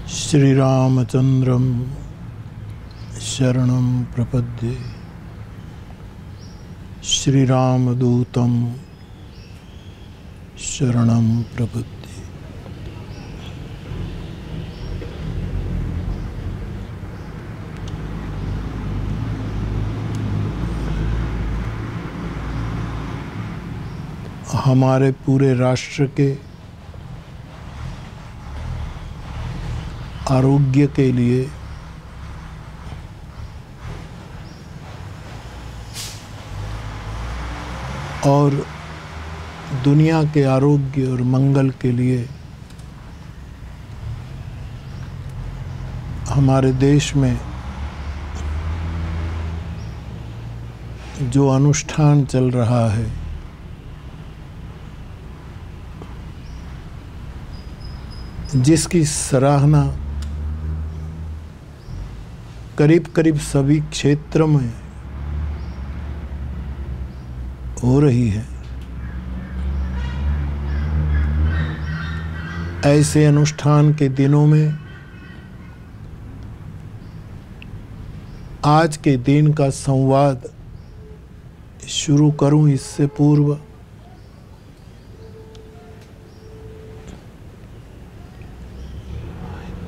श्रीरामचन्द्रं शरणं प्रपद्ये। श्रीरामदूतं शरणं प्रपद्ये। हमारे पूरे राष्ट्र के आरोग्य के लिए और दुनिया के आरोग्य और मंगल के लिए हमारे देश में जो अनुष्ठान चल रहा है, जिसकी सराहना करीब करीब सभी क्षेत्रों में हो रही है, ऐसे अनुष्ठान के दिनों में आज के दिन का संवाद शुरू करूं इससे पूर्व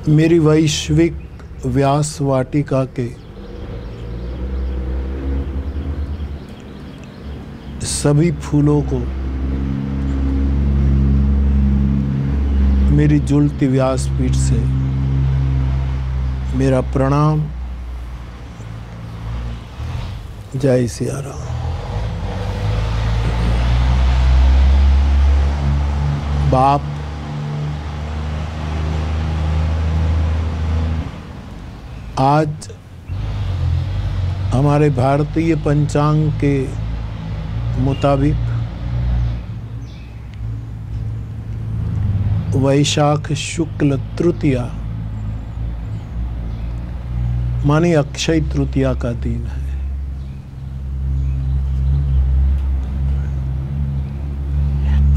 मेरी वैश्विक व्यास वाटिका के सभी फूलों को मेरी जुलती व्यासपीठ से मेरा प्रणाम। जय सिया राम। बाप, आज हमारे भारतीय पंचांग के मुताबिक वैशाख शुक्ल तृतीया मानी अक्षय तृतीया का दिन है।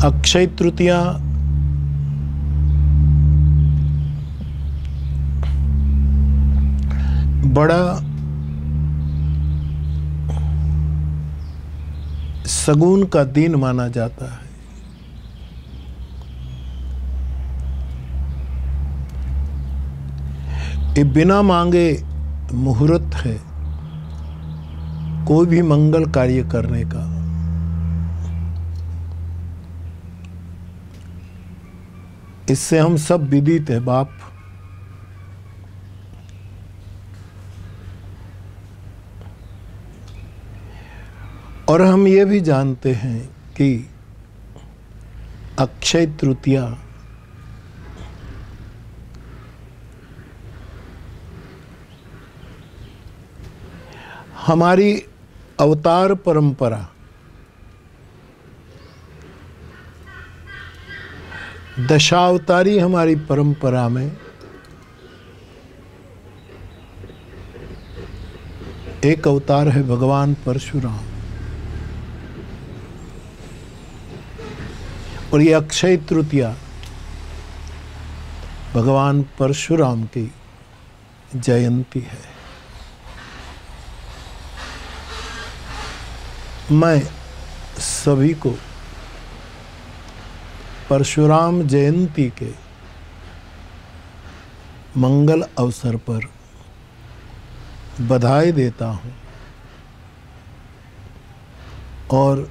अक्षय तृतीया बड़ा सगुन का दिन माना जाता है। ये बिना मांगे मुहूर्त है कोई भी मंगल कार्य करने का। इससे हम सब विदित है बाप। और हम ये भी जानते हैं कि अक्षय तृतीया हमारी अवतार परंपरा दशावतारी हमारी परंपरा में एक अवतार है भगवान परशुराम। और ये अक्षय तृतीया भगवान परशुराम की जयंती है। मैं सभी को परशुराम जयंती के मंगल अवसर पर बधाई देता हूँ और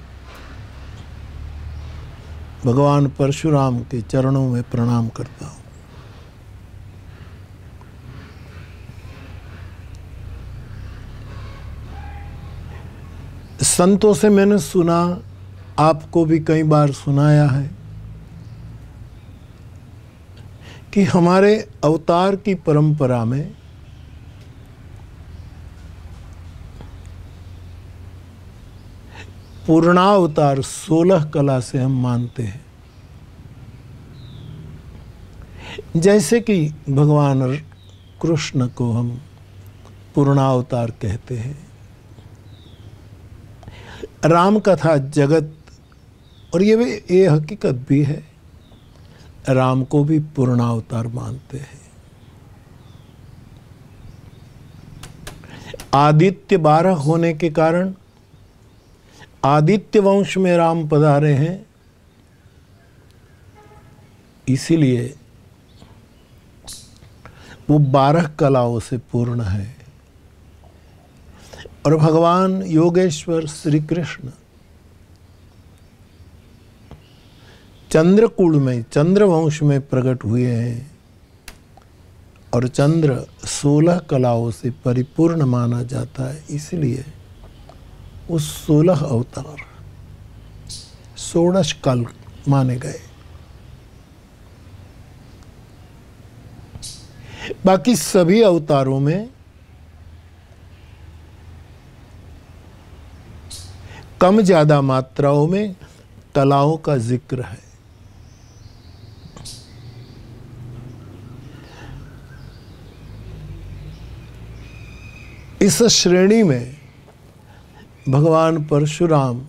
भगवान परशुराम के चरणों में प्रणाम करता हूँ। संतों से मैंने सुना, आपको भी कई बार सुनाया है कि हमारे अवतार की परंपरा में पूर्णावतार 16 कला से हम मानते हैं। जैसे कि भगवान कृष्ण को हम पूर्णावतार कहते हैं, राम कथा जगत, और ये हकीकत भी है, राम को भी पूर्णावतार मानते हैं। आदित्य 12 होने के कारण आदित्य वंश में राम पधारे हैं, इसीलिए वो 12 कलाओं से पूर्ण है। और भगवान योगेश्वर श्री कृष्ण चंद्रकुल में, चंद्रवंश में प्रकट हुए हैं और चंद्र 16 कलाओं से परिपूर्ण माना जाता है, इसलिए उस 16 अवतार 16 कल माने गए। बाकी सभी अवतारों में कम ज्यादा मात्राओं में कलाओं का जिक्र है। इस श्रेणी में भगवान परशुराम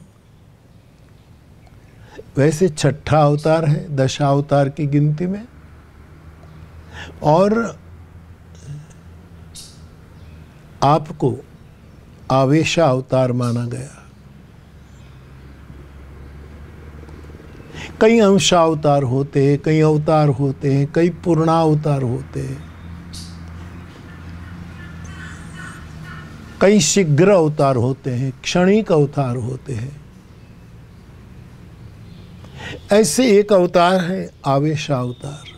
वैसे 6ठा अवतार है 10 अवतार की गिनती में, और आपको आवेशा अवतार माना गया। कई अंशावतार होते हैं, कई अवतार होते हैं, कई पूर्णावतार होते हैं, कई शीघ्र अवतार होते हैं, क्षणिक अवतार होते हैं। ऐसे एक अवतार है आवेशावतार।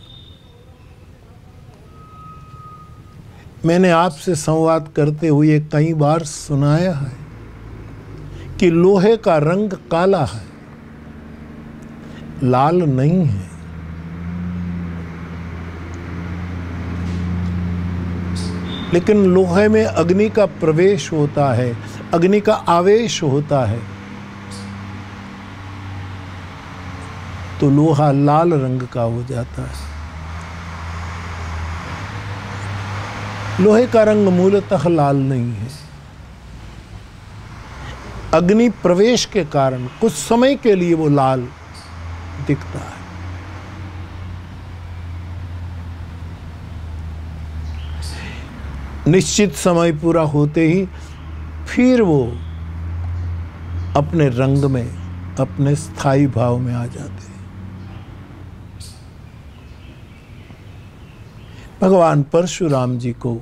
मैंने आपसे संवाद करते हुए कई बार सुनाया है कि लोहे का रंग काला है, लाल नहीं है। लेकिन लोहे में अग्नि का प्रवेश होता है, अग्नि का आवेश होता है, तो लोहा लाल रंग का हो जाता है। लोहे का रंग मूलतः लाल नहीं है। अग्नि प्रवेश के कारण कुछ समय के लिए वो लाल दिखता है। निश्चित समय पूरा होते ही फिर वो अपने रंग में, अपने स्थायी भाव में आ जाते हैं। भगवान परशुराम जी को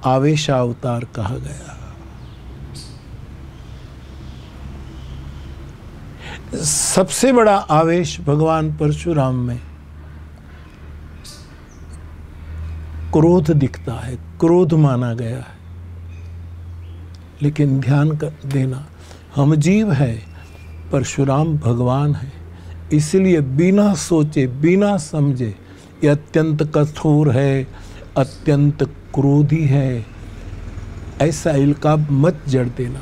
आवेशावतार कहा गया। सबसे बड़ा आवेश भगवान परशुराम में क्रोध दिखता है, क्रोध माना गया है। लेकिन ध्यान कर देना, हम जीव है, परशुराम भगवान है, इसलिए बिना सोचे बिना समझे ये अत्यंत कठोर है, अत्यंत क्रोधी है, ऐसा इल्काब मत जड़ देना।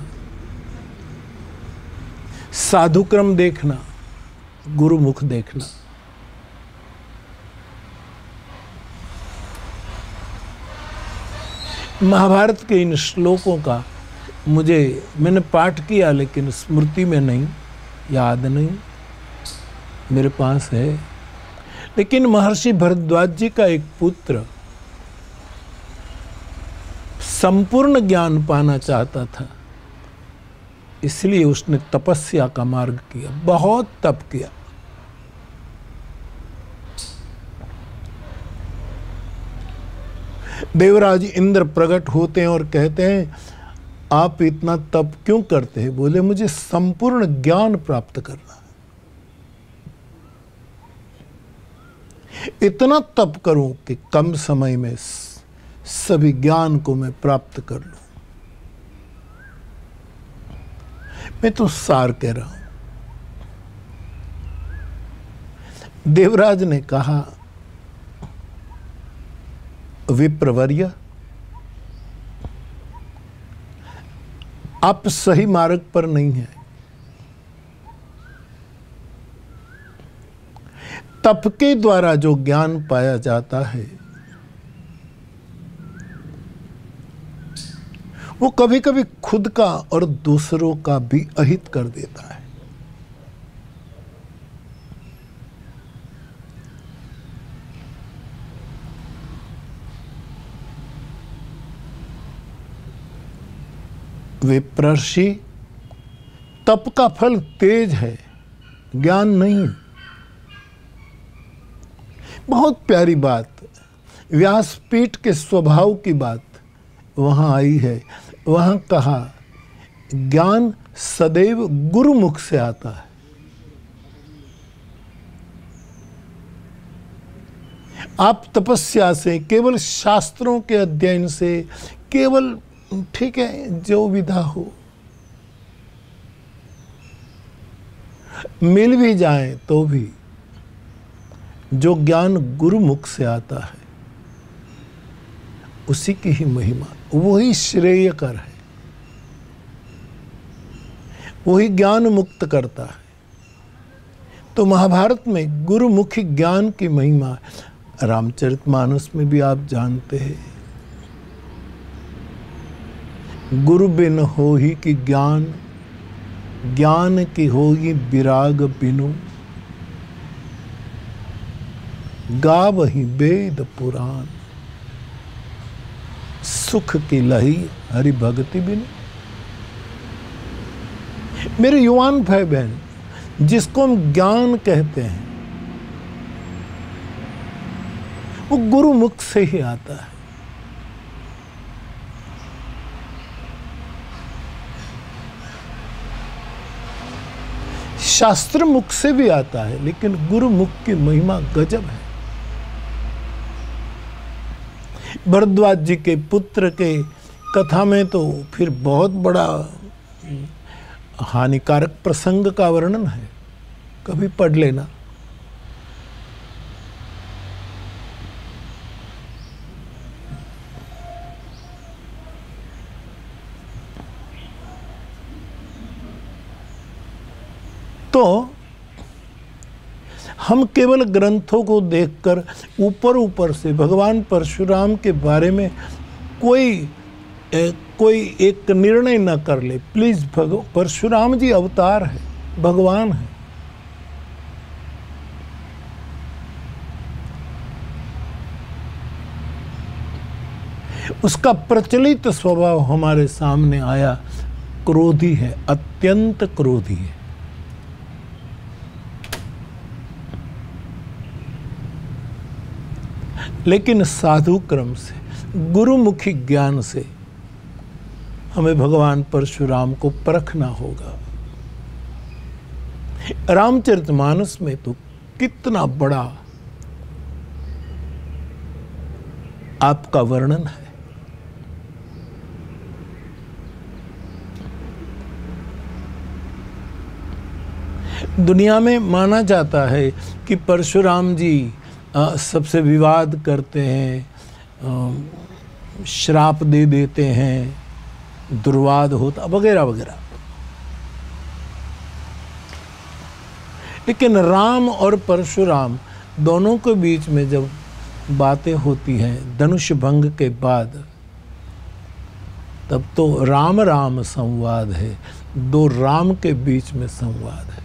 साधुक्रम देखना, गुरुमुख देखना। महाभारत के इन श्लोकों का मैंने पाठ किया, लेकिन स्मृति में नहीं, याद नहीं, मेरे पास है। लेकिन महर्षि भरद्वाज जी का एक पुत्र संपूर्ण ज्ञान पाना चाहता था, इसलिए उसने तपस्या का मार्ग किया, बहुत तप किया। देवराज इंद्र प्रकट होते हैं और कहते हैं, आप इतना तप क्यों करते हैं? बोले, मुझे संपूर्ण ज्ञान प्राप्त करना है, इतना तप करूं कि कम समय में सभी ज्ञान को मैं प्राप्त कर लूं। मैं तो सार कह रहा हूं। देवराज ने कहा, विप्रवर्य, आप सही मार्ग पर नहीं हैं। तप के द्वारा जो ज्ञान पाया जाता है वो कभी कभी खुद का और दूसरों का भी अहित कर देता है। विप्रर्षि, तप का फल तेज है, ज्ञान नहीं। बहुत प्यारी बात, व्यासपीठ के स्वभाव की बात वहां आई है। वहां कहा ज्ञान सदैव गुरुमुख से आता है। आप तपस्या से, केवल शास्त्रों के अध्ययन से, केवल ठीक है जो विधा हो मिल भी जाए तो भी जो ज्ञान गुरुमुख से आता है उसी की ही महिमा, वही श्रेयकर है, वही ज्ञान मुक्त करता है। तो महाभारत में गुरुमुखी ज्ञान की महिमा रामचरितमानस में भी आप जानते हैं। गुरु बिन होहि कि ज्ञान, ज्ञान की होगी विराग बिनु, गावहि वेद पुराण, सुख की लही हरि भक्ति बिनु। मेरे युवान भाई बहन, जिसको हम ज्ञान कहते हैं वो गुरुमुख से ही आता है। शास्त्र मुख से भी आता है, लेकिन गुरुमुख की महिमा गजब है। भरद्वाज जी के पुत्र के कथा में तो फिर बहुत बड़ा हानिकारक प्रसंग का वर्णन है, कभी पढ़ लेना। तो हम केवल ग्रंथों को देखकर ऊपर ऊपर से भगवान परशुराम के बारे में कोई एक निर्णय न कर ले। प्लीज, परशुराम जी अवतार है, भगवान है। उसका प्रचलित स्वभाव हमारे सामने आया, क्रोधी है, अत्यंत क्रोधी है। लेकिन साधु क्रम से, गुरुमुखी ज्ञान से हमें भगवान परशुराम को परखना होगा। रामचरितमानस में तो कितना बड़ा आपका वर्णन है। दुनिया में माना जाता है कि परशुराम जी सबसे विवाद करते हैं, श्राप दे देते हैं, दुर्वाद होता वगैरह वगैरह। लेकिन राम और परशुराम दोनों के बीच में जब बातें होती हैं धनुष भंग के बाद, तब तो राम राम संवाद है, दो राम के बीच में संवाद है।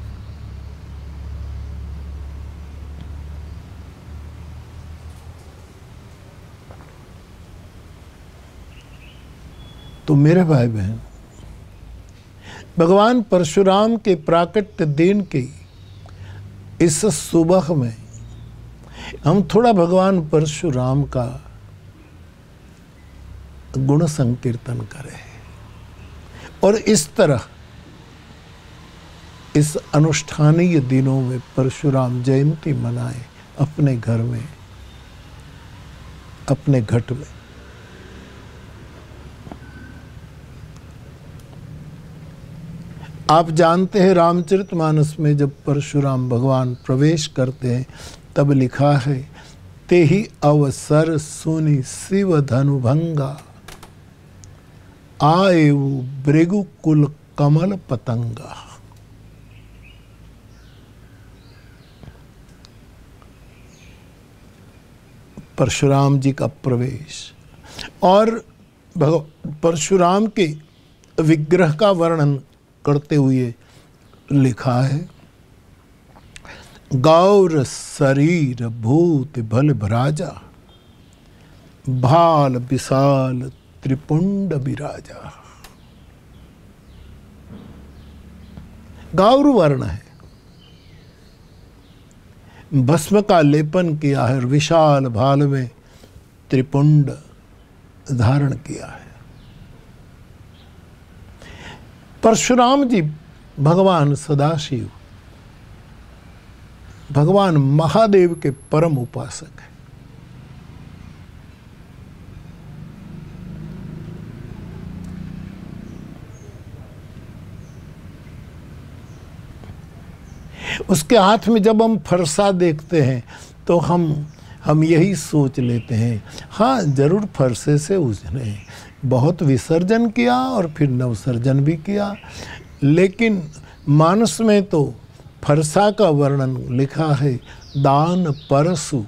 तो मेरे भाई बहन, भगवान परशुराम के प्राकट्य दिन की इस सुबह में हम थोड़ा भगवान परशुराम का गुण संकीर्तन करें और इस तरह इस अनुष्ठानीय दिनों में परशुराम जयंती मनाएं अपने घर में, अपने घट में। आप जानते हैं रामचरितमानस में जब परशुराम भगवान प्रवेश करते हैं तब लिखा है, ते ही अवसर सुनि शिव धनु भंगा, आए वो भृगु कुल कमल पतंगा। परशुराम जी का प्रवेश और परशुराम के विग्रह का वर्णन करते हुए लिखा है, गौर शरीर भूत भल भराजा, भाल विशाल त्रिपुंड विराजा। गौर वर्ण है, भस्म का लेपन किया है, विशाल भाल में त्रिपुंड धारण किया है। परशुराम जी भगवान सदाशिव, भगवान महादेव के परम उपासक हैं। उसके हाथ में जब हम फरसा देखते हैं तो हम यही सोच लेते हैं, हाँ जरूर फरसे से उसने बहुत विसर्जन किया और फिर नवसर्जन भी किया, लेकिन मानस में तो फरसा का वर्णन लिखा है, दान परसु,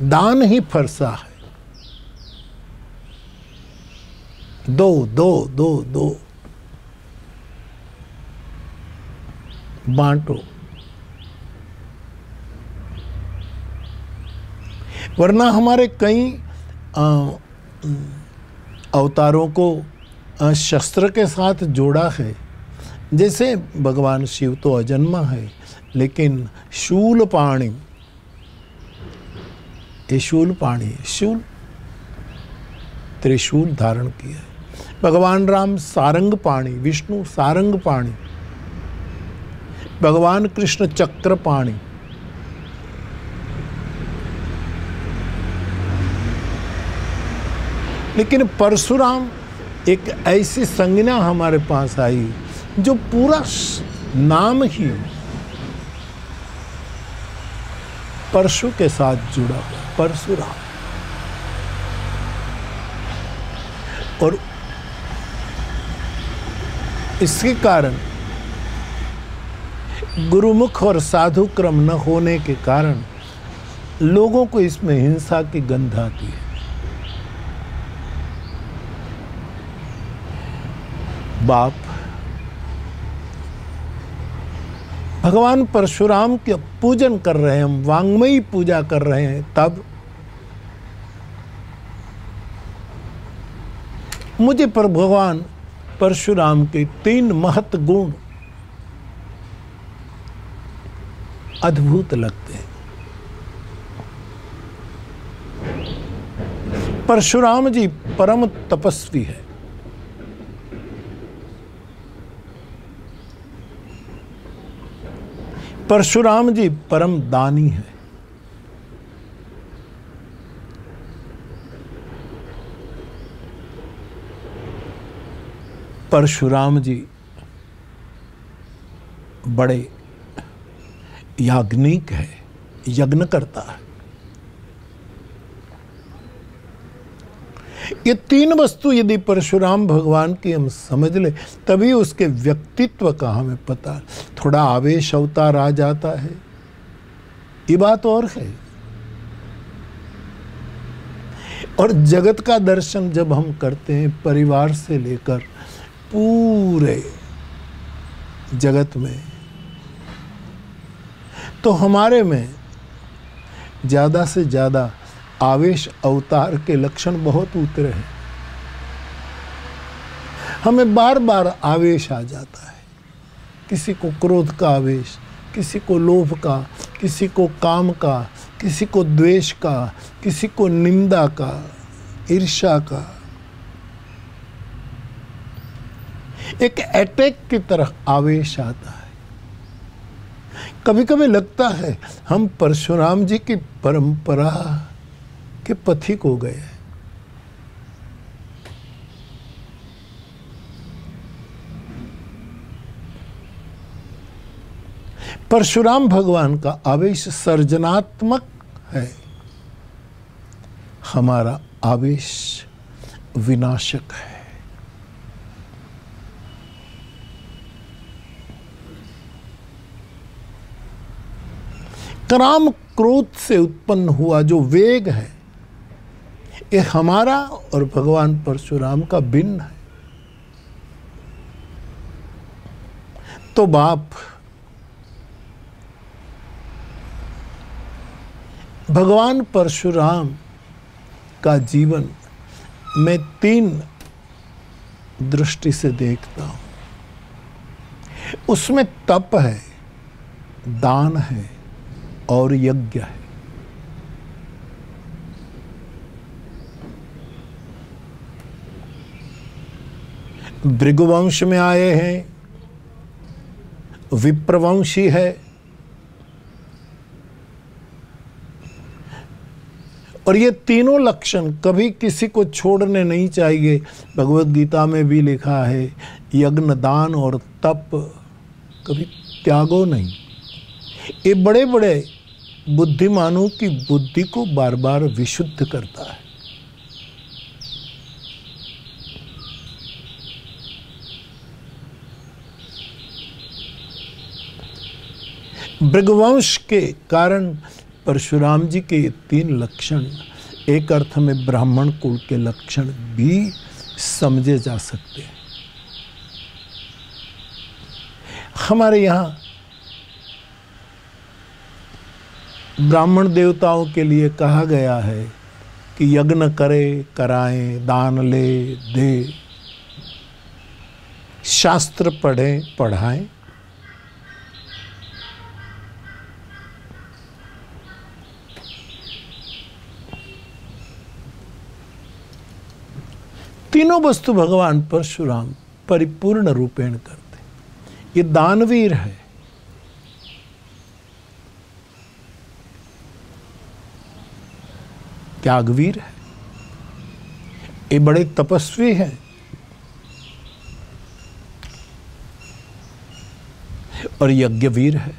दान ही फरसा है। दो दो दो दो बांटो, वरना हमारे कई अवतारों को शस्त्र के साथ जोड़ा है। जैसे भगवान शिव तो अजन्मा है, लेकिन शूल पाणी, ये शूल पाणी, शूल त्रिशूल धारण किया है। भगवान राम सारंग पाणी, विष्णु सारंग पाणी, भगवान कृष्ण चक्र पाणी, लेकिन परशुराम एक ऐसी संज्ञा हमारे पास आई जो पूरा नाम ही परशु के साथ जुड़ा हुआ, परशुराम। और इसके कारण गुरुमुख और साधु क्रम न होने के कारण लोगों को इसमें हिंसा की गंध आती है। बाप भगवान परशुराम के पूजन कर रहे हैं, हम वांग्मयी पूजा कर रहे हैं, तब मुझे पर भगवान परशुराम के 3 महत् गुण अद्भुत लगते हैं। परशुराम जी परम तपस्वी है, परशुराम जी परम दानी है, परशुराम जी बड़े याज्ञनिक है, यज्ञ करता है। ये 3 वस्तु यदि परशुराम भगवान की हम समझ ले, तभी उसके व्यक्तित्व का हमें पता, थोड़ा आवेश अवतार आ जाता है, ये बात और है। और जगत का दर्शन जब हम करते हैं, परिवार से लेकर पूरे जगत में, तो हमारे में ज़्यादा से ज़्यादा आवेश अवतार के लक्षण बहुत उतरे हैं। हमें बार बार आवेश आ जाता है, किसी को क्रोध का आवेश, किसी को लोभ का, किसी को काम का, किसी को द्वेष का, किसी को निंदा का, ईर्ष्या का, एक अटैक की तरह आवेश आता है। कभी कभी लगता है हम परशुराम जी की परंपरा के पथिक हो गए हैं। परशुराम भगवान का आवेश सर्जनात्मक है, हमारा आवेश विनाशक है। काम क्रोध से उत्पन्न हुआ जो वेग है, ये हमारा और भगवान परशुराम का भिन्न है। तो बाप भगवान परशुराम का जीवन में 3 दृष्टि से देखता हूं, उसमें तप है, दान है और यज्ञ है। भृगुवंश में आए हैं, विप्रवंशी है, और ये तीनों लक्षण कभी किसी को छोड़ने नहीं चाहिए। भगवत गीता में भी लिखा है, यज्ञ, दान और तप कभी त्यागो नहीं। ये बड़े बड़े बुद्धिमानों की बुद्धि को बार बार विशुद्ध करता है। भृगुवंश के कारण परशुराम जी के ये 3 लक्षण एक अर्थ में ब्राह्मण कुल के लक्षण भी समझे जा सकते हैं। हमारे यहाँ ब्राह्मण देवताओं के लिए कहा गया है कि यज्ञ करे, कराएं, दान ले, दे, शास्त्र पढ़ें, पढ़ाएं। तीनों वस्तु भगवान परशुराम परिपूर्ण रूपेण करते। ये दानवीर है, त्यागवीर है, ये बड़े तपस्वी हैं, और यज्ञवीर है।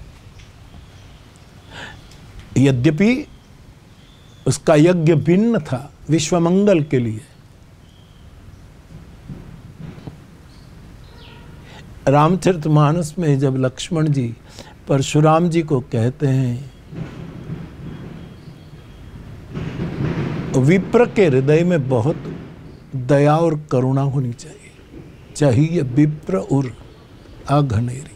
यद्यपि उसका यज्ञ भिन्न था विश्व मंगल के लिए। रामचरितमानस में जब लक्ष्मण जी परशुराम जी को कहते हैं, विप्र के हृदय में बहुत दया और करुणा होनी चाहिए विप्र उर अघनेरी।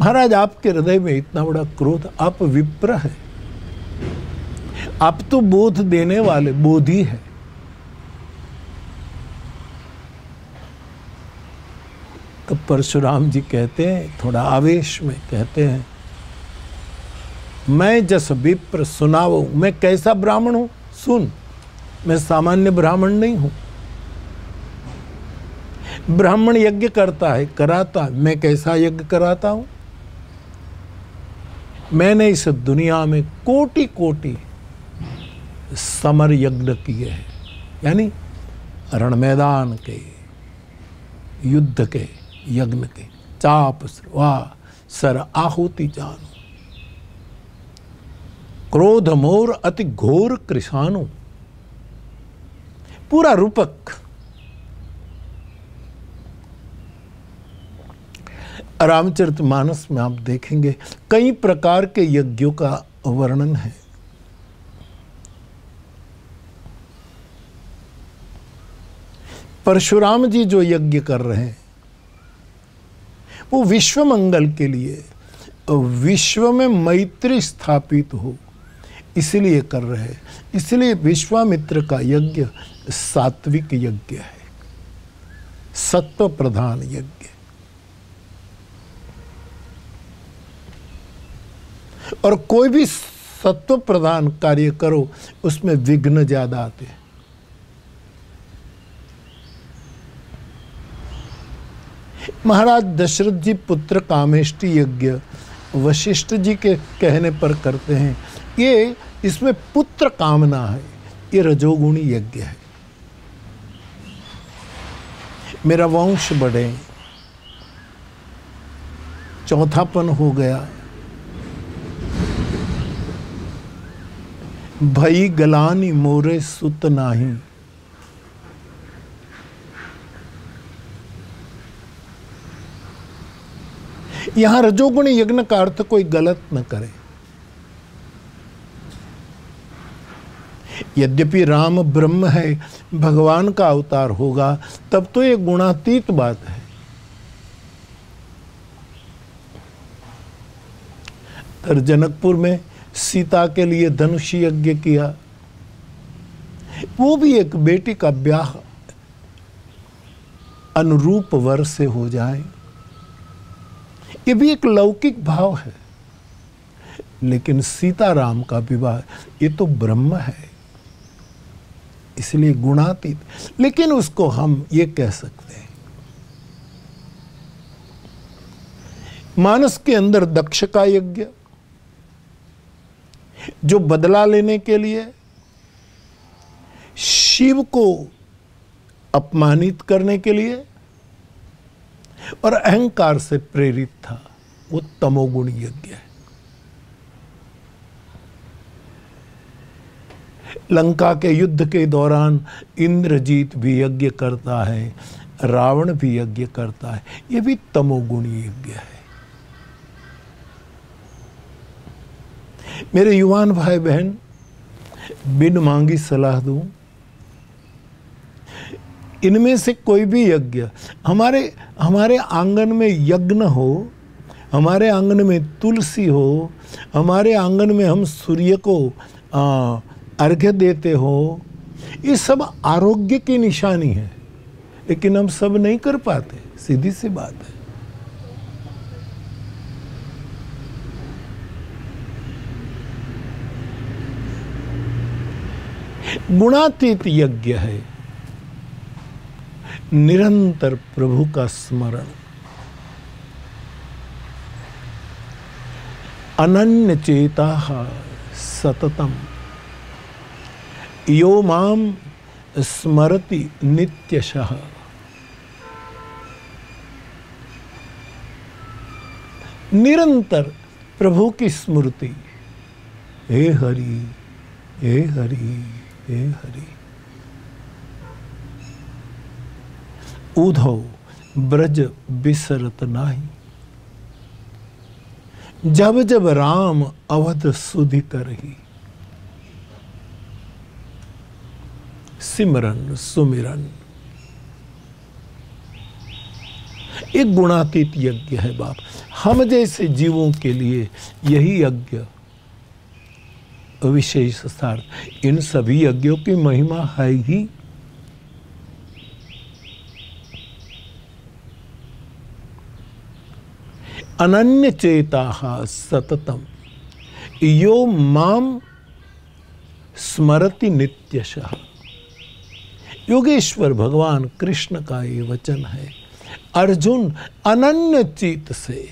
महाराज, आपके हृदय में इतना बड़ा क्रोध, आप विप्र है, आप तो बोध देने वाले बोधि है। तो परशुराम जी कहते हैं, थोड़ा आवेश में कहते हैं, मैं जस विप्र सुनावो, मैं कैसा ब्राह्मण हूं, सुन, मैं सामान्य ब्राह्मण नहीं हूं। ब्राह्मण यज्ञ करता है, कराता है, मैं कैसा यज्ञ कराता हूं। मैंने इस दुनिया में कोटि कोटि समर यज्ञ किए हैं, यानी रण मैदान के, युद्ध के, यज्ञ के, चाप वाह सर आहुति जानो, क्रोध मोर अति घोर कृषाणु, पूरा रूपक। रामचरितमानस में आप देखेंगे कई प्रकार के यज्ञों का वर्णन है। परशुराम जी जो यज्ञ कर रहे हैं वो विश्व मंगल के लिए, विश्व में मैत्री स्थापित हो इसलिए कर रहे हैं। इसलिए विश्वामित्र का यज्ञ सात्विक यज्ञ है, सत्व प्रधान यज्ञ। और कोई भी सत्व प्रधान कार्य करो उसमें विघ्न ज्यादा आते हैं। महाराज दशरथ जी पुत्र कामेष्टि यज्ञ वशिष्ठ जी के कहने पर करते हैं। ये इसमें पुत्र कामना है, ये रजोगुणी यज्ञ है। मेरा वंश बढ़े, चौथापन हो गया, भई गलानी मोरे सुत नाही, यहां रजोगुणी यज्ञ का अर्थ कोई गलत न करे। यद्यपि राम ब्रह्म है, भगवान का अवतार होगा, तब तो ये गुणातीत बात है। तर जनकपुर में सीता के लिए धनुष यज्ञ किया, वो भी एक बेटी का ब्याह अनुरूप वर से हो जाए। ये भी एक लौकिक भाव है, लेकिन सीताराम का विवाह ये तो ब्रह्म है, इसलिए गुणातीत। लेकिन उसको हम ये कह सकते हैं, मानस के अंदर दक्ष का यज्ञ, जो बदला लेने के लिए शिव को अपमानित करने के लिए और अहंकार से प्रेरित था, वो तमोगुण यज्ञ है। लंका के युद्ध के दौरान इंद्रजीत भी यज्ञ करता है, रावण भी यज्ञ करता है, ये भी तमोगुणी यज्ञ है। मेरे युवान भाई बहन, बिन मांगी सलाह दूं, इनमें से कोई भी यज्ञ, हमारे आंगन में यज्ञ हो, हमारे आंगन में तुलसी हो, हमारे आंगन में हम सूर्य को अर्घ्य देते हो, ये सब आरोग्य की निशानी है, लेकिन हम सब नहीं कर पाते, सीधी सी बात है। गुणातीत यज्ञ है, निरंतर प्रभु का स्मरण, अनन्य चेता सततम यो माम स्मरति नित्यशः। निरंतर प्रभु की स्मृति, हे हरि हे हरि हे हरि। उधो ब्रज बिसरत नाही, जब जब राम अवध सुधि करही। सिमरन सुमिरन एक गुणातीत यज्ञ है बाप। हम जैसे जीवों के लिए यही यज्ञ विशेष सार्थ। इन सभी यज्ञों की महिमा है ही। अनन्य चेताः सततम यो माम स्मरति नित्यशः। योगेश्वर भगवान कृष्ण का ये वचन है। अर्जुन अनन्य चित से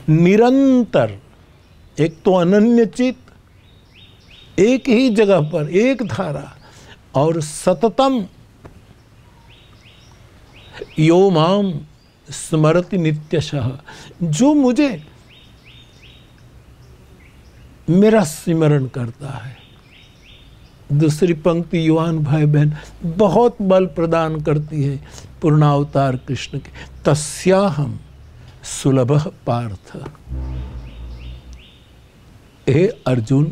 निरंतर, एक तो अनन्य चित, एक ही जगह पर एक धारा, और सततम यो माम स्मरति नित्यशः, जो मुझे मेरा स्मरण करता है। दूसरी पंक्ति युवान भाई बहन बहुत बल प्रदान करती है पूर्णावतार कृष्ण के, तस्याहम सुलभः पार्थ। हे अर्जुन,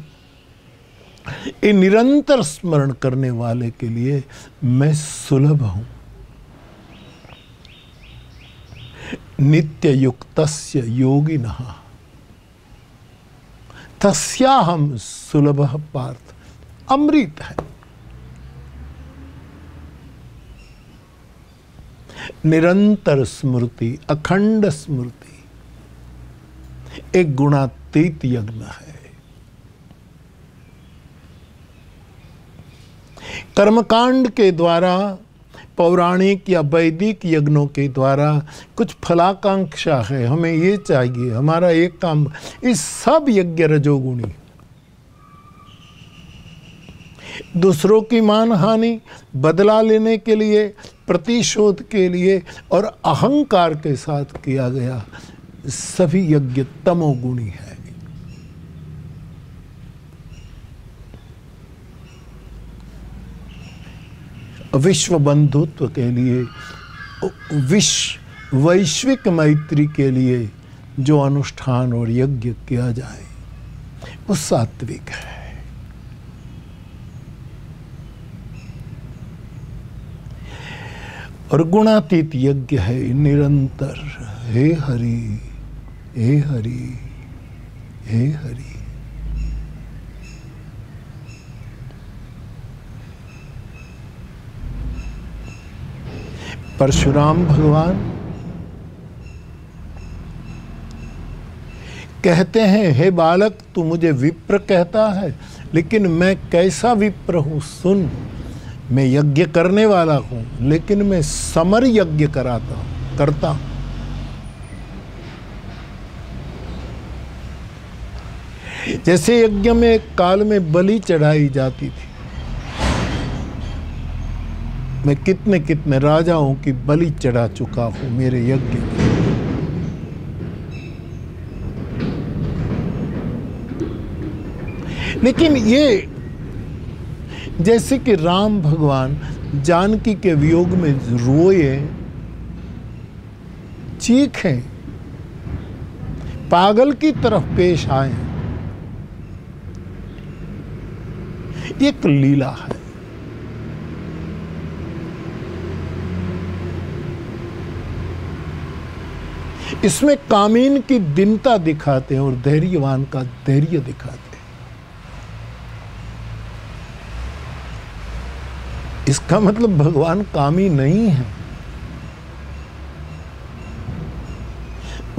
ये निरंतर स्मरण करने वाले के लिए मैं सुलभ हूं। नित्य युक्तस्य योगिनः तस्याहम सुलभः पार्थ। अमृत है। निरंतर स्मृति, अखंड स्मृति एक गुणातीत यज्ञ है। कर्मकांड के द्वारा, पौराणिक या वैदिक यज्ञों के द्वारा कुछ फलाकांक्षा है, हमें ये चाहिए, हमारा एक काम, इस सब यज्ञ रजोगुणी। दूसरों की मान हानि, बदला लेने के लिए, प्रतिशोध के लिए और अहंकार के साथ किया गया सभी यज्ञ तमोगुणी है। विश्व बंधुत्व के लिए, वैश्विक मैत्री के लिए जो अनुष्ठान और यज्ञ किया जाए वो सात्विक है। और गुणातीत यज्ञ है निरंतर। हे हरि हे हरि हे हरि। परशुराम भगवान कहते हैं, हे बालक, तू मुझे विप्र कहता है, लेकिन मैं कैसा विप्र हूं सुन। मैं यज्ञ करने वाला हूं, लेकिन मैं समर यज्ञ करता हूं। जैसे यज्ञ में एक काल में बलि चढ़ाई जाती थी, मैं कितने कितने राजाओं की बलि चढ़ा चुका हूं मेरे यज्ञ में। लेकिन ये जैसे कि राम भगवान जानकी के वियोग में रोए, चीखे, पागल की तरफ पेश आए, एक लीला है। इसमें कामीन की दीनता दिखाते हैं और धैर्यवान का धैर्य दिखाते हैं। इसका मतलब भगवान कामी नहीं है।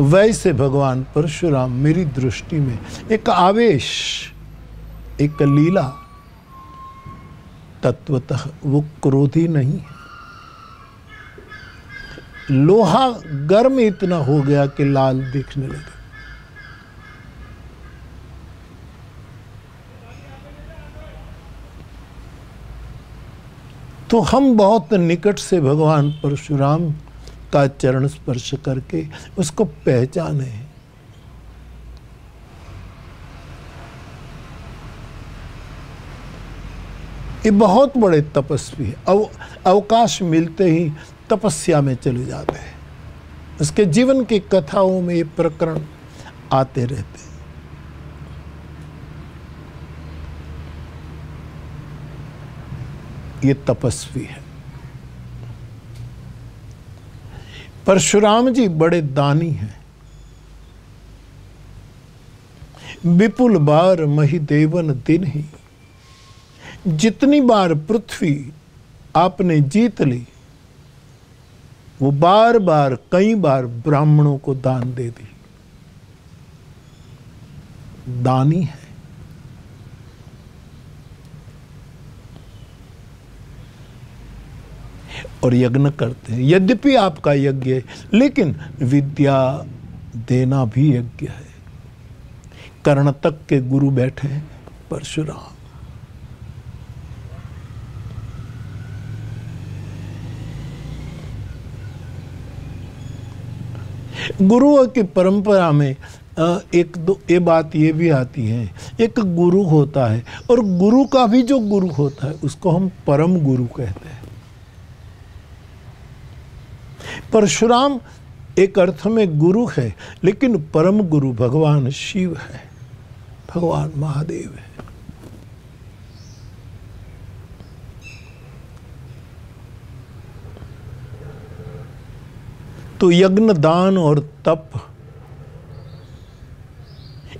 वैसे भगवान परशुराम मेरी दृष्टि में एक आवेश, एक लीला, तत्वतः वो क्रोधी नहीं है। लोहा गर्म इतना हो गया कि लाल दिखने लगा। तो हम बहुत निकट से भगवान परशुराम का चरण स्पर्श करके उसको पहचाने। ये बहुत बड़े तपस्वी है। अवकाश मिलते ही तपस्या में चले जाते हैं। उसके जीवन की कथाओं में ये प्रकरण आते रहते हैं। ये तपस्वी है। परशुराम जी बड़े दानी हैं। विपुल बार महिदेवन दिन ही, जितनी बार पृथ्वी आपने जीत ली, वो बार बार कई बार ब्राह्मणों को दान दे दी। दानी है। और यज्ञ करते हैं। यद्यपि आपका यज्ञ है, लेकिन विद्या देना भी यज्ञ है। कर्ण तक के गुरु बैठे हैं परशुराम। गुरुओं की परंपरा में एक दो ये बात ये भी आती है, एक गुरु होता है और गुरु का भी जो गुरु होता है उसको हम परम गुरु कहते हैं। परशुराम एक अर्थ में गुरु है, लेकिन परम गुरु भगवान शिव है, भगवान महादेव है। तो यज्ञ, दान और तप,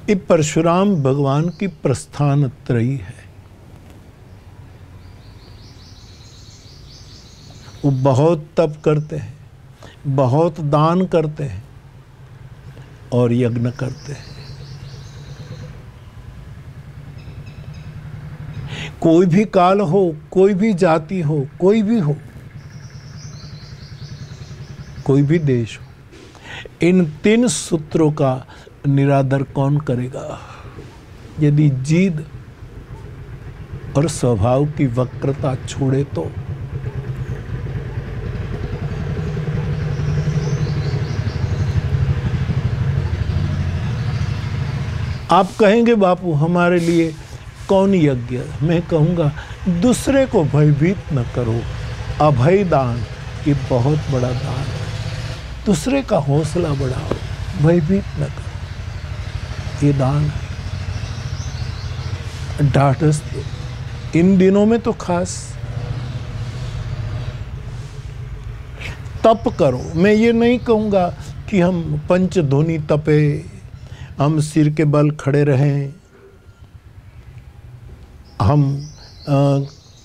ये परशुराम भगवान की प्रस्थान त्रयी है। वो बहुत तप करते हैं, बहुत दान करते हैं और यज्ञ करते हैं। कोई भी काल हो, कोई भी जाति हो, कोई भी हो, कोई भी देश हो, इन तीन सूत्रों का निरादर कौन करेगा? यदि जिद और स्वभाव की वक्रता छोड़े तो। आप कहेंगे बापू हमारे लिए कौन यज्ञ? मैं कहूँगा दूसरे को भयभीत न करो। अभय दान ये बहुत बड़ा दान है। दूसरे का हौसला बढ़ाओ, भयभीत न करो, ये दान है। ढाढ़स दो, इन दिनों में तो खास। तप करो। मैं ये नहीं कहूँगा कि हम पंचध्वनि तपे, हम सिर के बल खड़े रहें, हम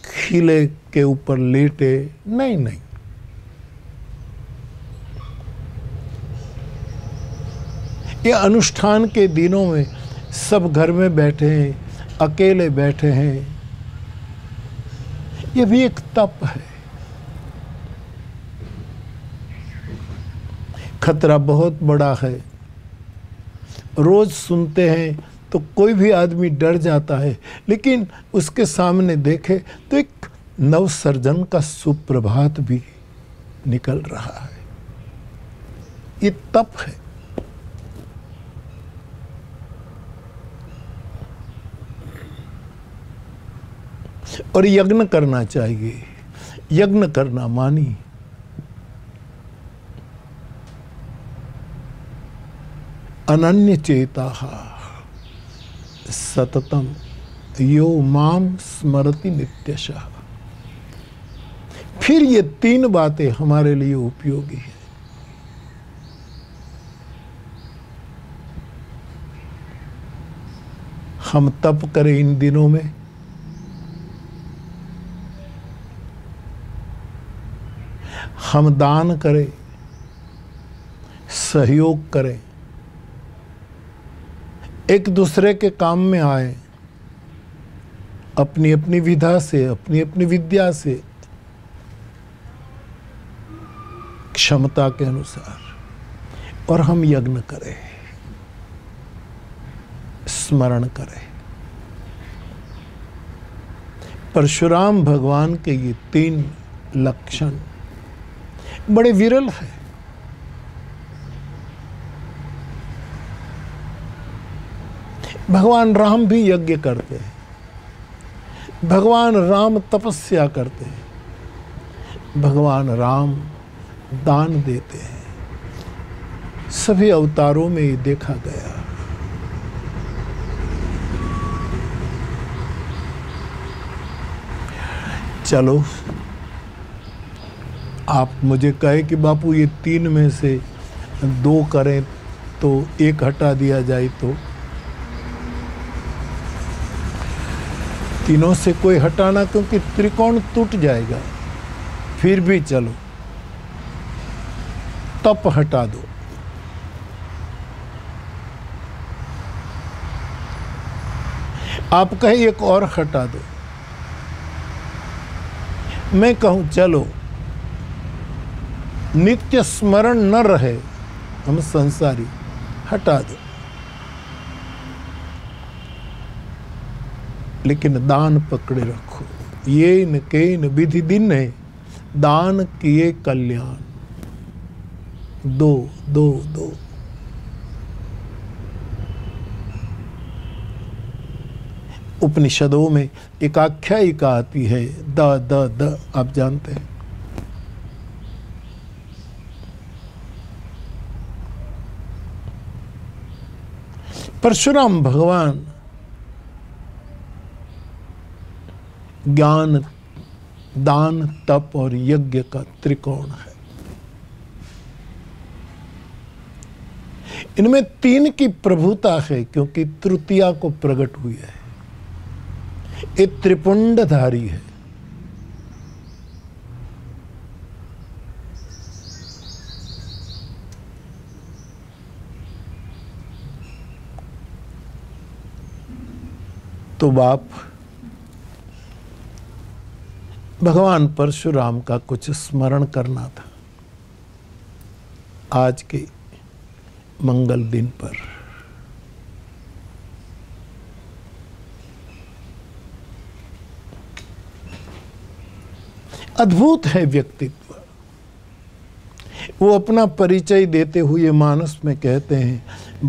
खीले के ऊपर लेटे, नहीं नहीं। ये अनुष्ठान के दिनों में सब घर में बैठे हैं, अकेले बैठे हैं, ये भी एक तप है। खतरा बहुत बड़ा है। रोज सुनते हैं तो कोई भी आदमी डर जाता है, लेकिन उसके सामने देखे तो एक नवसर्जन का सुप्रभात भी निकल रहा है। ये तप है। और यज्ञ करना चाहिए। यज्ञ करना मानी अनन्य चेता सततम यो माम स्मरति नित्यशः। फिर ये 3 बातें हमारे लिए उपयोगी है। हम तप करें इन दिनों में, हम दान करें, सहयोग करें, एक दूसरे के काम में आए, अपनी अपनी विधा से, अपनी अपनी विद्या से, क्षमता के अनुसार, और हम यज्ञ करें, स्मरण करें। परशुराम भगवान के ये 3 लक्षण बड़े विरल है। भगवान राम भी यज्ञ करते हैं, भगवान राम तपस्या करते हैं, भगवान राम दान देते हैं। सभी अवतारों में ये देखा गया। चलो, आप मुझे कहे कि बापू ये 3 में से 2 करें तो 1 हटा दिया जाए, तो तीनों से कोई हटाना, क्योंकि त्रिकोण टूट जाएगा। फिर भी चलो, तप हटा दो। आप कहें 1 और हटा दो, मैं कहूं चलो नित्य स्मरण न रहे, हम संसारी, हटा दो। लेकिन दान पकड़े रखो। ये न के न विधि दिन है, दान किए कल्याण। 2 2 2। उपनिषदों में एक आख्यायिका आती है, द आप जानते हैं। परशुराम भगवान ज्ञान, दान, तप और यज्ञ का त्रिकोण है। इनमें 3 की प्रभुता है, क्योंकि तृतीया को प्रकट हुई है। ये त्रिपुंडधारी है। तो बाप, भगवान परशुराम का कुछ स्मरण करना था आज के मंगल दिन पर। अद्भुत है व्यक्तित्व। वो अपना परिचय देते हुए मानस में कहते हैं,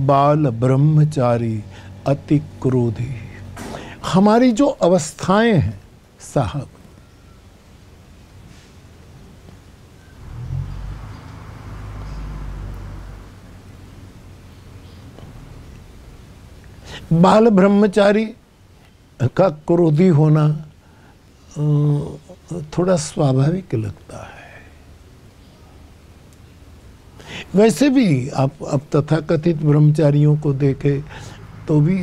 बाल ब्रह्मचारी अति क्रोधी। हमारी जो अवस्थाएं हैं साहब, बाल ब्रह्मचारी का क्रोधी होना थोड़ा स्वाभाविक लगता है। वैसे भी आप अब तथाकथित ब्रह्मचारियों को देखे तो भी,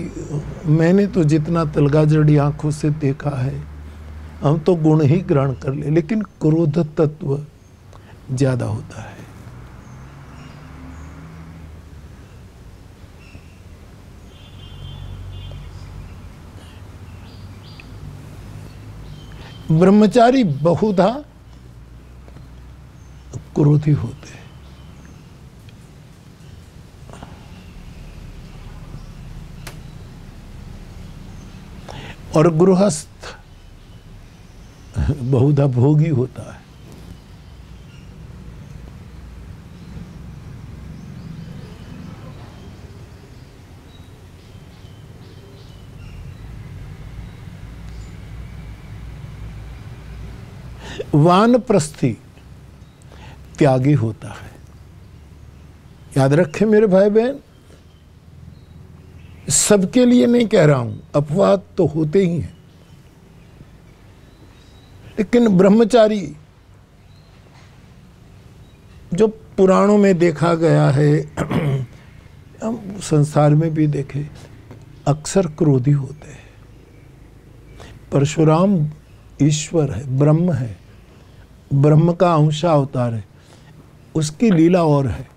मैंने तो जितना तलगाजड़ी आंखों से देखा है, हम तो गुण ही ग्रहण कर ले, लेकिन क्रोध तत्व ज्यादा होता है। ब्रह्मचारी बहुधा क्रोधी होते हैं, और गृहस्थ बहुधा भोगी होता है। वानप्रस्थी त्यागी होता है। याद रखें मेरे भाई बहन, सबके लिए नहीं कह रहा हूं, अपवाद तो होते ही हैं, लेकिन ब्रह्मचारी जो पुराणों में देखा गया है, हम संसार में भी देखे, अक्सर क्रोधी होते हैं। परशुराम ईश्वर है, ब्रह्म है, ब्रह्म का अंश अवतार है, उसकी लीला और है।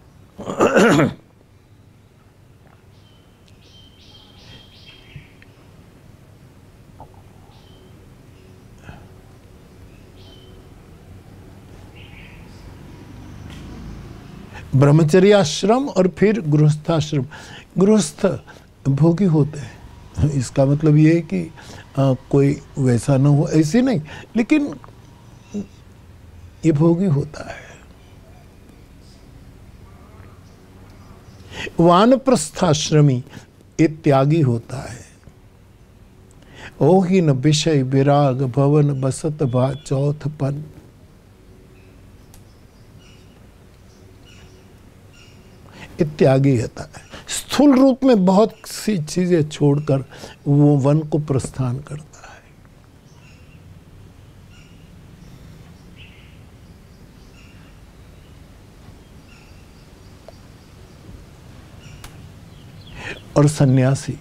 ब्रह्मचर्याश्रम और फिर गृहस्थाश्रम। गृहस्थ भोगी होते हैं, इसका मतलब ये है कि कोई वैसा न हो, ऐसे नहीं, लेकिन ये भोगी होता है। वानप्रस्थाश्रमी ये त्यागी होता है। ओहि न विषय विराग भवन बसत भा चौथपन। त्यागी होता है। स्थूल रूप में बहुत सी चीजें छोड़कर वो वन को प्रस्थान करता है। और सन्यासी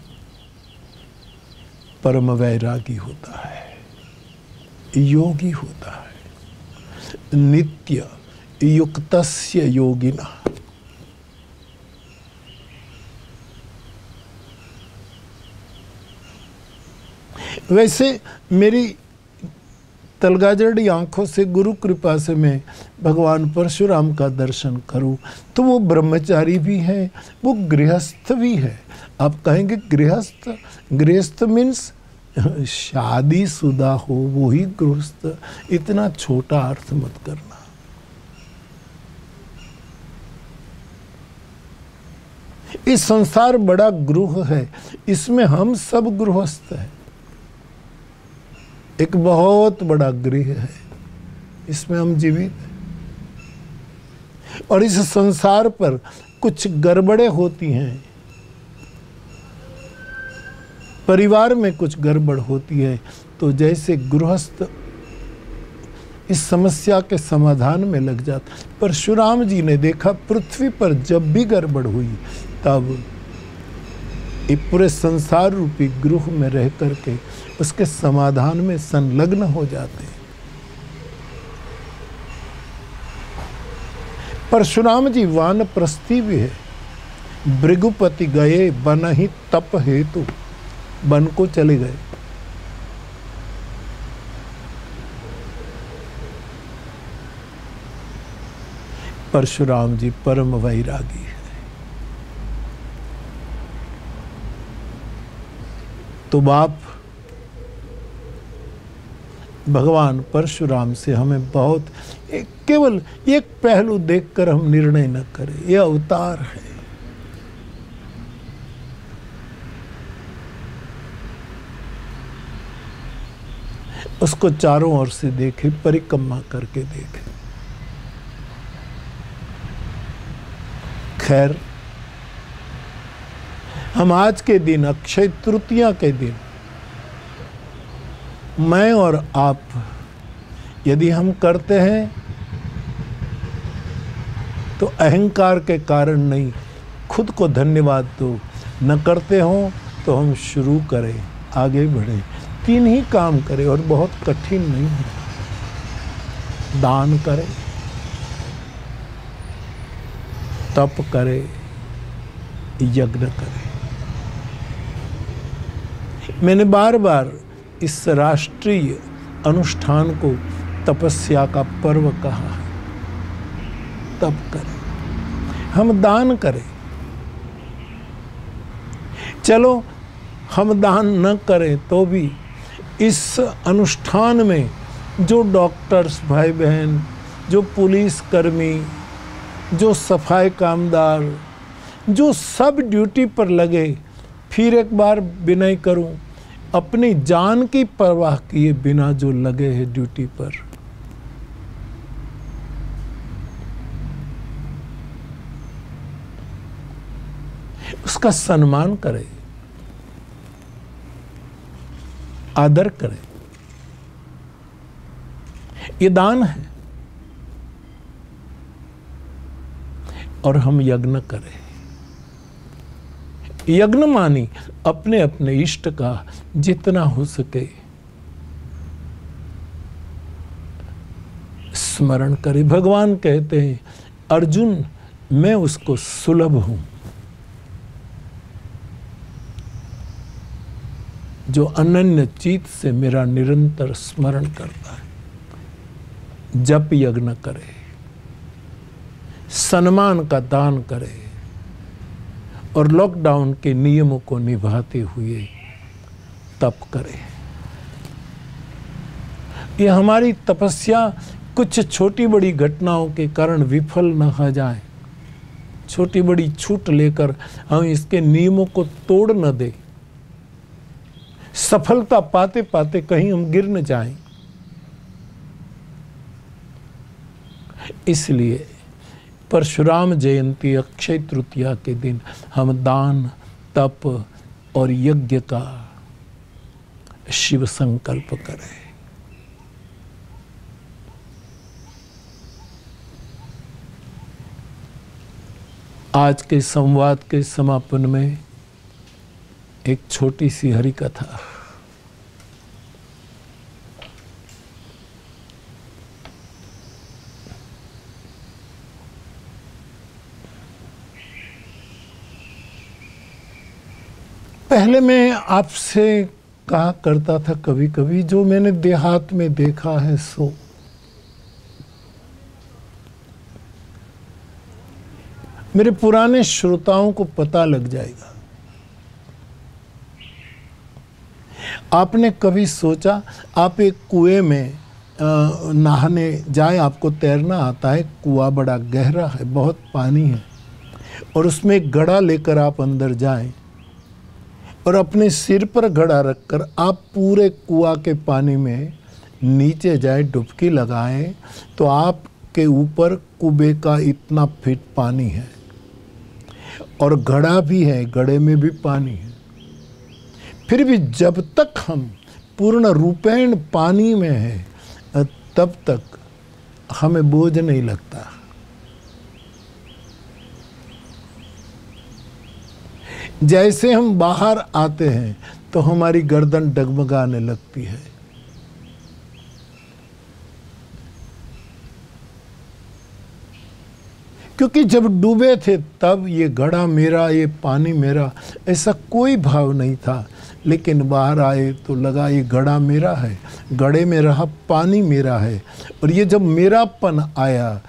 परम वैरागी होता है, योगी होता है। नित्य युक्तस्य योगिना। वैसे मेरी तलगाजड़ी आंखों से गुरु कृपा से मैं भगवान परशुराम का दर्शन करूं तो वो ब्रह्मचारी भी है, वो गृहस्थ भी है। आप कहेंगे गृहस्थ, गृहस्थ मीन्स शादीशुदा हो वो ही गृहस्थ, इतना छोटा अर्थ मत करना। इस संसार बड़ा गृह है, इसमें हम सब गृहस्थ हैं। एक बहुत बड़ा गृह है, इसमें हम जीवित हैं। और इस संसार पर कुछ गड़बड़ें होती हैं, परिवार में कुछ गड़बड़ होती है, तो जैसे गृहस्थ इस समस्या के समाधान में लग जाता। परशुराम जी ने देखा पृथ्वी पर जब भी गड़बड़ हुई तब ये पूरे संसार रूपी गृह में रह करके उसके समाधान में संलग्न हो जाते। परशुराम जी वानप्रस्थी भी है। भृगुपति गए बन ही तप हेतु, वन को चले गए। परशुराम जी परम वैरागी है। तो बाप भगवान परशुराम से हमें बहुत केवल एक पहलू देखकर हम निर्णय न करें। यह अवतार है, उसको चारों ओर से देखे, परिक्रमा करके देखे। खैर, हम आज के दिन अक्षय तृतीया के दिन मैं और आप यदि हम करते हैं तो अहंकार के कारण नहीं, खुद को धन्यवाद दो। न करते हो तो हम शुरू करें, आगे बढ़ें। 3 ही काम करें और बहुत कठिन नहीं है। दान करें, तप करें, यज्ञ करें। मैंने बार बार इस राष्ट्रीय अनुष्ठान को तपस्या का पर्व कहा है, तब करें। हम दान करें, चलो हम दान न करें तो भी इस अनुष्ठान में जो डॉक्टर्स भाई बहन, जो पुलिस कर्मी, जो सफाई कामदार, जो सब ड्यूटी पर लगे, फिर एक बार विनय करूं, अपनी जान की परवाह किए बिना जो लगे हैं ड्यूटी पर, उसका सम्मान करें, आदर करें। ये दान है। और हम यज्ञ करें। यज्ञ मानी अपने अपने इष्ट का जितना हो सके स्मरण करे। भगवान कहते हैं अर्जुन मैं उसको सुलभ हूं जो अनन्य चित्त से मेरा निरंतर स्मरण करता है। जप यज्ञ करे, सम्मान का दान करे और लॉकडाउन के नियमों को निभाते हुए तप करे। ये हमारी तपस्या कुछ छोटी बड़ी घटनाओं के कारण विफल न हो जाए, छोटी बड़ी छूट लेकर हम इसके नियमों को तोड़ न दे, सफलता पाते पाते कहीं हम गिर न जाएं। इसलिए परशुराम जयंती अक्षय तृतीया के दिन हम दान, तप और यज्ञ का शिव संकल्प करें। आज के संवाद के समापन में एक छोटी सी हरि कथा। पहले मैं आपसे कहा करता था कभी कभी जो मैंने देहात में देखा है सो। मेरे पुराने श्रोताओं को पता लग जाएगा। आपने कभी सोचा आप एक कुएं में नहाने जाए, आपको तैरना आता है, कुआं बड़ा गहरा है, बहुत पानी है, और उसमें एक घड़ा लेकर आप अंदर जाएं और अपने सिर पर घड़ा रखकर आप पूरे कुआं के पानी में नीचे जाए, डुबकी लगाएं तो आपके ऊपर कुबे का इतना फीट पानी है और घड़ा भी है, घड़े में भी पानी है। फिर भी जब तक हम पूर्ण रूपेण पानी में हैं तब तक हमें बोझ नहीं लगता। जैसे हम बाहर आते हैं तो हमारी गर्दन डगमगाने लगती है। क्योंकि जब डूबे थे तब ये घड़ा मेरा, ये पानी मेरा, ऐसा कोई भाव नहीं था। लेकिन बाहर आए तो लगा ये घड़ा मेरा है, घड़े में रहा पानी मेरा है, और ये जब मेरापन आया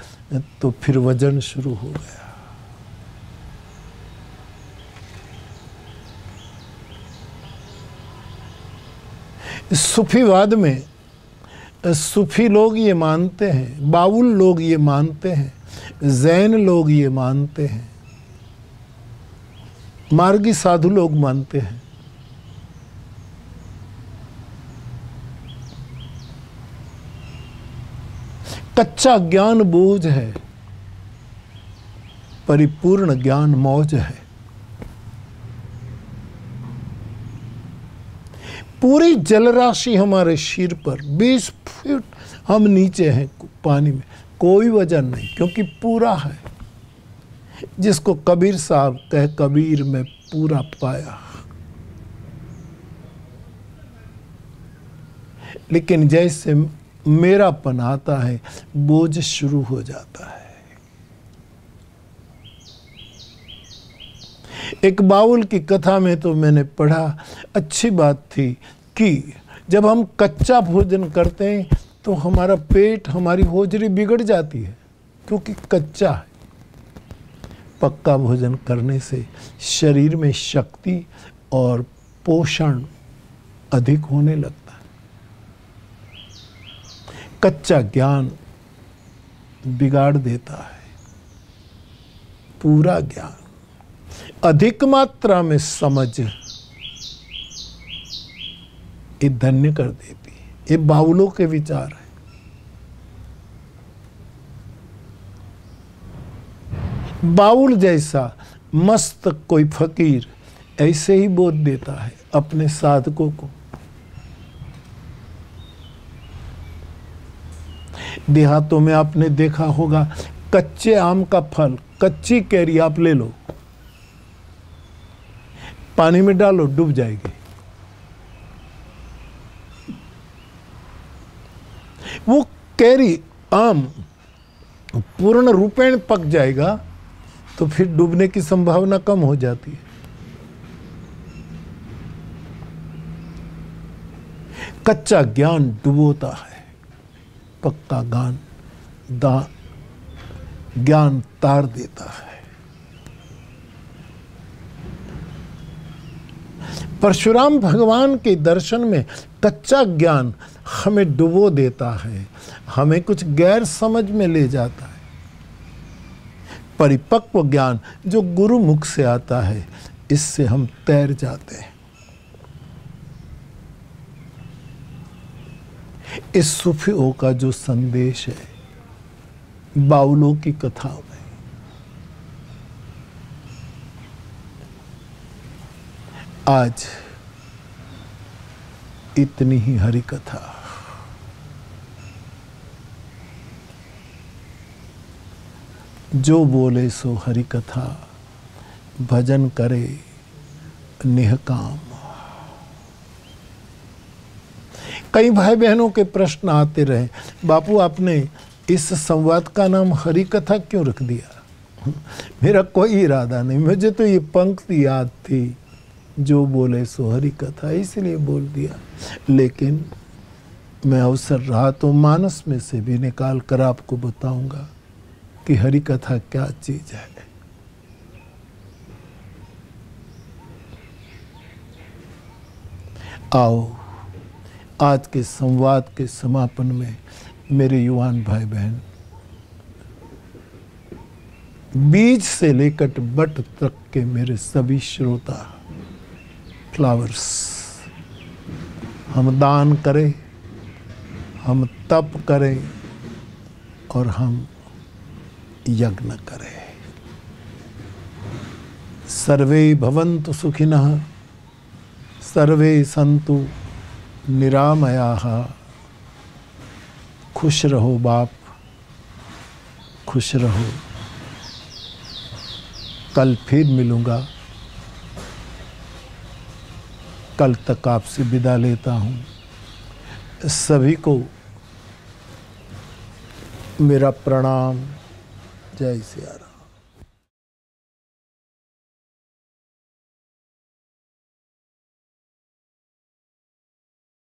तो फिर वजन शुरू हो गया। सूफीवाद में सूफी लोग ये मानते हैं, बाउल लोग ये मानते हैं, जैन लोग ये मानते हैं, मार्गी साधु लोग मानते हैं कच्चा ज्ञान बोझ है, परिपूर्ण ज्ञान मौज है। पूरी जलराशि हमारे सिर पर 20 फीट हम नीचे हैं पानी में, कोई वजन नहीं, क्योंकि पूरा है। जिसको कबीर साहब कहे कबीर में पूरा पाया। लेकिन जैसे मेरापन आता है बोझ शुरू हो जाता है। एक बाउल की कथा में तो मैंने पढ़ा, अच्छी बात थी कि जब हम कच्चा भोजन करते हैं तो हमारा पेट, हमारी होजरी बिगड़ जाती है, क्योंकि कच्चा है। पक्का भोजन करने से शरीर में शक्ति और पोषण अधिक होने लगता है। कच्चा ज्ञान बिगाड़ देता है पूरा ज्ञान। अधिक मात्रा में समझ ये धन्य कर देती है। ये बाउलों के विचार है। बाउल जैसा मस्त कोई फकीर ऐसे ही बोध देता है अपने साधकों को। देहातों में आपने देखा होगा, कच्चे आम का फल, कच्ची कैरी आप ले लो, पानी में डालो, डूब जाएगी। वो कैरी, आम पूर्ण रूपेण पक जाएगा तो फिर डूबने की संभावना कम हो जाती है। कच्चा ज्ञान डुबोता है, पक्का ज्ञान तार देता है। परशुराम भगवान के दर्शन में कच्चा ज्ञान हमें डुबो देता है, हमें कुछ गैर समझ में ले जाता है। परिपक्व ज्ञान जो गुरु मुख से आता है, इससे हम तैर जाते हैं। इस सूफियों का जो संदेश है बाउलों की कथाओं में, आज इतनी ही हरि कथा। जो बोले सो हरि कथा, भजन करे निहकाम। कई भाई बहनों के प्रश्न आते रहे, बापू आपने इस संवाद का नाम हरि कथा क्यों रख दिया? मेरा कोई इरादा नहीं, मुझे तो ये पंक्ति याद थी, जो बोले सो हरि कथा, इसलिए बोल दिया। लेकिन मैं अवसर रहा तो मानस में से भी निकाल कर आपको बताऊंगा कि हरि कथा क्या चीज है। आओ आज के संवाद के समापन में मेरे युवान भाई बहन, बीज से लेकर बट तक के मेरे सभी श्रोता, फ्लावर्स, हम दान करें, हम तप करें और हम यज्ञ करें। सर्वे भवन्तु सुखिनः, सर्वे सन्तु निरामयाः। खुश रहो बाप, खुश रहो। कल फिर मिलूंगा। कल तक आपसे विदा लेता हूँ। सभी को मेरा प्रणाम। जय सिया राम।